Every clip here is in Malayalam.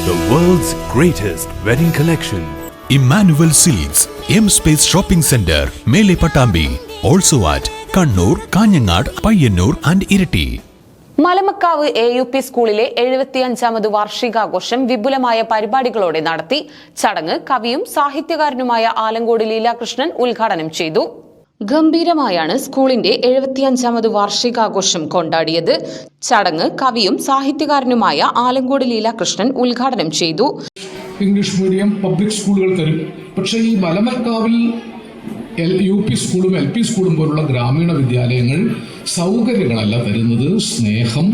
The world's greatest wedding collection. Emmanuel Silks, M Space Shopping Center, Mele Patambi. Also at Kannur, Kanyanad, Payyanur and Irati. Malamakkavu AUP സ്കൂളിലെ 75ാമത് വാർഷികാഘോഷം വിപുലമായ പരിപാടികളോടെ നടത്തി. ചടങ്ങ് കവിയും സാഹിത്യകാരനുമായ ആലങ്കോട് ലീലാകൃഷ്ണൻ ഉദ്ഘാടനം ചെയ്തു. ഗംഭീരമായാണ് സ്കൂളിന്റെ 75ാമത് വാർഷികാഘോഷം കൊണ്ടാടിയത്. ചടങ്ങ് കവിയും സാഹിത്യകാരനുമായ ആലങ്കോട് ലീലാകൃഷ്ണൻ ഉദ്ഘാടനം ചെയ്തു. ഇംഗ്ലീഷ് മീഡിയം പബ്ലിക് സ്കൂളുകൾ തരും. പക്ഷേ ഈ മലമക്കാവിൽ UP സ്കൂളും LP സ്കൂളും പോലുള്ള ഗ്രാമീണ വിദ്യാലയങ്ങൾ സൗകര്യങ്ങളല്ല തരുന്നത്. സ്നേഹം,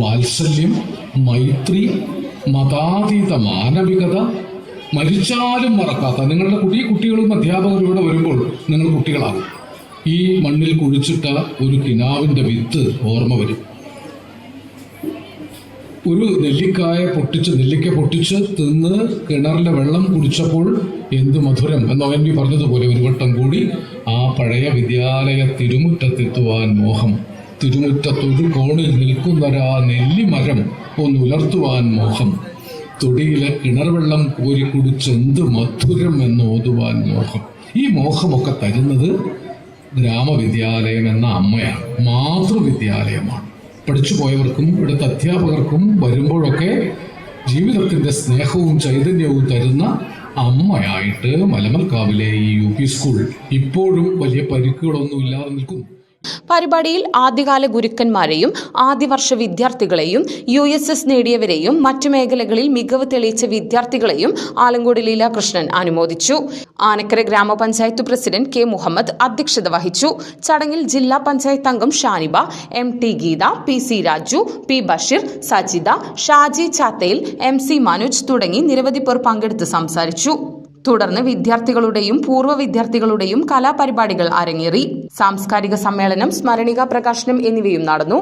വാത്സല്യം, മൈത്രി, മതാതീത മാനവികത, മരിച്ചാലും മറക്കാത്ത നിങ്ങളുടെ കുട്ടികളും അധ്യാപകരും ഇവിടെ വരുമ്പോൾ നിങ്ങൾ കുട്ടികളാകും. ഈ മണ്ണിൽ കുഴിച്ചിട്ട ഒരു കിനാവിൻ്റെ വിത്ത് ഓർമ്മ വരും. ഒരു നെല്ലിക്ക പൊട്ടിച്ച് തിന്ന് കിണറിലെ വെള്ളം കുടിച്ചപ്പോൾ എന്ത് മധുരം എന്ന് ONV പറഞ്ഞതുപോലെ ഒരു വട്ടം കൂടി ആ പഴയ വിദ്യാലയ തിരുമുറ്റത്തെത്തുവാൻ മോഹം. തിരുമുറ്റത്തൊരു കോണിൽ നിൽക്കുന്നൊരാ നെല്ലിമരം ഒന്നുലർത്തുവാൻ മോഹം. തൊടിയിലെ കിണർ വെള്ളം കോരി കുടിച്ചെന്ത് മധുരം എന്ന് ഓതുവാൻ മോഹം. ഈ മോഹമൊക്കെ തരുന്നത് ഗ്രാമവിദ്യാലയം എന്ന അമ്മയാണ്, മാതൃവിദ്യാലയമാണ്. പഠിച്ചു പോയവർക്കും ഇവിടുത്തെ അധ്യാപകർക്കും വരുമ്പോഴൊക്കെ ജീവിതത്തിൻ്റെ സ്നേഹവും ചൈതന്യവും തരുന്ന അമ്മയായിട്ട് മലമൽക്കാവിലെ ഈ UP സ്കൂൾ ഇപ്പോഴും വലിയ പരിക്കുകളൊന്നും ഇല്ലാതെ നിൽക്കുന്നു. പരിപാടിയിൽ ആദ്യകാല ഗുരുക്കന്മാരെയും ആദ്യവർഷ വിദ്യാർത്ഥികളെയും USS നേടിയവരെയും മറ്റു മേഖലകളിൽ മികവ് തെളിയിച്ച വിദ്യാർത്ഥികളെയും ആലങ്കോട് ലീലാകൃഷ്ണൻ അനുമോദിച്ചു. ആനക്കര ഗ്രാമപഞ്ചായത്ത് പ്രസിഡന്റ് K മുഹമ്മദ് അധ്യക്ഷത വഹിച്ചു. ചടങ്ങിൽ ജില്ലാ പഞ്ചായത്ത് അംഗം Shaniba, MT Geetha, PC Raju, P Basheer, Sajitha, Shaji ചാത്തയിൽ, MC Manoj തുടങ്ങി നിരവധി പേർ പങ്കെടുത്ത് സംസാരിച്ചു. തുടർന്ന് വിദ്യാർത്ഥികളുടെയും പൂർവ്വ വിദ്യാർത്ഥികളുടെയും കലാപരിപാടികൾ അരങ്ങേറി. സാംസ്കാരിക സമ്മേളനം, സ്മരണിക പ്രകാശനം എന്നിവയും നടന്നു.